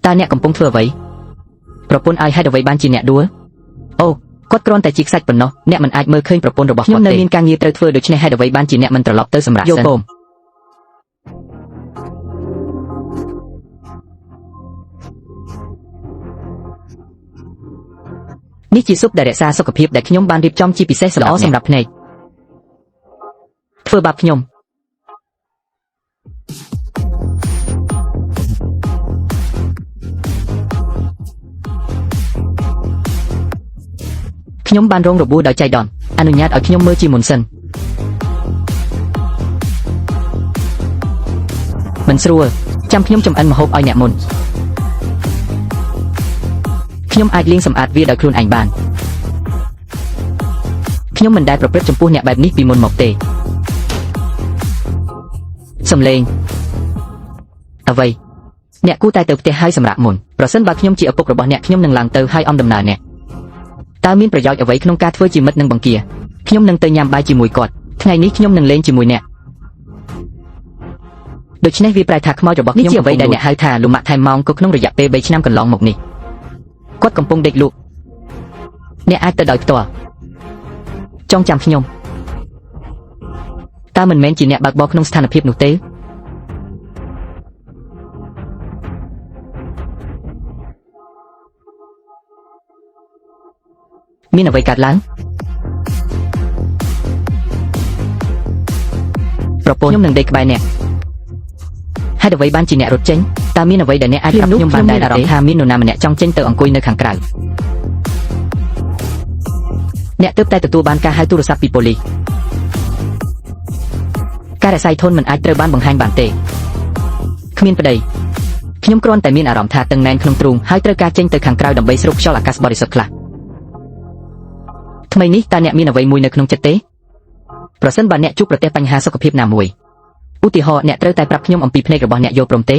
ตาเนี่ยកំពុងធ្វើអ្វីប្រពន្ធឲ្យហេតុអ្វីបានជាអ្នកដួលអូគាត់គ្រាន់តែជាខ្សាច់ប៉ុណ្ណោះអ្នកមិនអាចមើលឃើញប្រពន្ធរបស់គាត់ទេខ្ញុំនៅមានការងារត្រូវធ្វើដូច្នេះហេតុអ្វីបានជាអ្នកមិនត្រឡប់ទៅសម្រាប់សិននេះជាស៊ុបដែលរក្សាសុខភាពដែលខ្ញុំបានរៀបចំជាពិសេសសម្រាប់ភ្នែកធ្វើបាបខ្ញុំខ្ញុំបានរងរបួសដោយចៃដន្យអនុញ្ញាតឲ្យខ្ញុំមើលជាមុនសិនមិនស្រួលចាំខ្ញុំចម្អិនម្ហូបឲ្យអ្នកមុនខ្ញុំអាចលាងសម្អាតវាដោយខ្លួនឯងបានខ្ញុំមិនដែលប្រព្រឹត្តចំពោះអ្នកបែបនេះពីមុនមកទេសំឡេងអ្វីអ្នកគួរតែទៅផ្ទះហើយសម្រាប់មុនប្រសិនបើខ្ញុំជាឪពុករបស់អ្នកខ្ញុំនឹងឡើងទៅហើយអំដំណើរអ្នកតើមានប្រយោជន៍អ្វីក្នុងការធ្វើជាមិត្តនឹងបង្គាខ្ញុំនឹងទៅញ៉ាំបាយជាមួយគាត់ថ្ងៃនេះខ្ញុំនឹងលេងជាមួយអ្នកដូច្នេះវាប្រែថាខ្មោចរបស់ខ្ញុំជាអ្វីដែលអ្នកហៅថាលំមាក់ថែមម៉ោងក៏ក្នុងរយៈពេល3ឆ្នាំកន្លងមកនេះគាត់កំពុងដេកលក់អ្នកអាចទៅដោយផ្ទាល់ចងចាំខ្ញុំតើមិនមែនជាអ្នកបើកបរក្នុងស្ថានភាពនោះទេមានអ្វីកើតឡើងប្រពន្ធខ្ញុំនឹងដេកក្បែរអ្នកហេតុអ្វីបានជាអ្នករត់ចេញតើមានអ្វីដែលអ្នកអាចប្រាប់ខ្ញុំបានដែរអារម្មណ៍ថាមាននរណាម្នាក់ចង់ចេញទៅអង្គុយនៅខាងក្រៅអ្នកទើបតែទទួលបានការហៅទូរស័ព្ទពីប៉ូលីសការរសាយធនមិនអាចត្រូវបានបង្ហាញបានទេគ្មានប្តីខ្ញុំគ្រាន់តែមានអារម្មណ៍ថាតឹងណែនក្នុងទ្រូងហើយត្រូវការចេញទៅខាងក្រៅដើម្បីស្រូបខ្យល់អាកាសបរិសុទ្ធខ្លះថ្មីនេះតើអ្នកមានអ្វីមួយនៅក្នុងចិត្តទេប្រសិនបើអ្នកជួបប្រទះបញ្ហាសុខភាពណាមួយឧទាហរណ៍អ្នកត្រូវតែប្រាប់ខ្ញុំអំពីភ្នែករបស់អ្នកយល់ព្រមទេ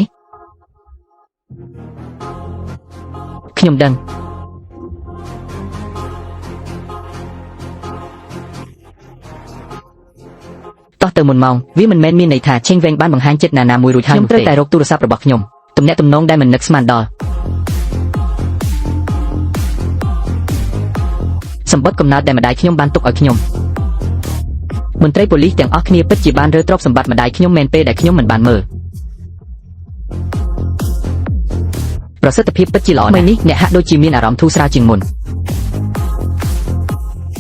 ខ្ញុំដឹងតោះទៅមុនម៉ោងវាមិនមែនមានន័យថាឆេងវែងបានបង្ហាញចិត្តណាមួយរួចហើយខ្ញុំត្រូវតែរកទូរស័ព្ទរបស់ខ្ញុំទំនាក់ទំនងដែលមិននឹកស្មានដល់សម្បត្តិកំណើតដែលម្ដាយខ្ញុំបានទុកឲ្យខ្ញុំមន្ត្រីប៉ូលីសទាំងអស់គ្នាពិតជាបានរើទ្រព្យសម្បត្តិម្ដាយខ្ញុំមែនពេលដែលខ្ញុំមិនបានមើលប្រសិទ្ធភាពពិតជាល្អណាស់នេះអ្នកហាក់ដូចជាមានអារម្មណ៍ធូរស្រាលជាងមុន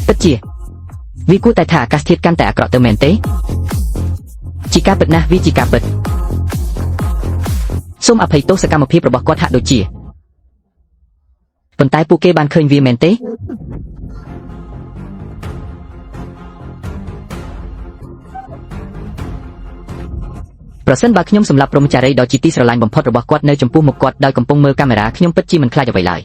ពិតជាវាគួរតែថាអាកាសធាតុកាន់តែអាក្រក់ទៅមែនទេជាការពិតណាស់វាជាការពិតសូមអភ័យទោសសកម្មភាពរបស់គាត់ហាក់ដូចជាប៉ុន្តែពួកគេបានឃើញវាមែនទេប្រសិនបើខ្ញុំសម្លាប់ព្រហ្មចារីដ៏ជាទីស្រឡាញ់បំផុតរបស់គាត់នៅចំពោះមុខគាត់ដោយកំពុងមើលកាមេរ៉ាខ្ញុំពិតជាមិនខ្លាចអ្វីឡើយ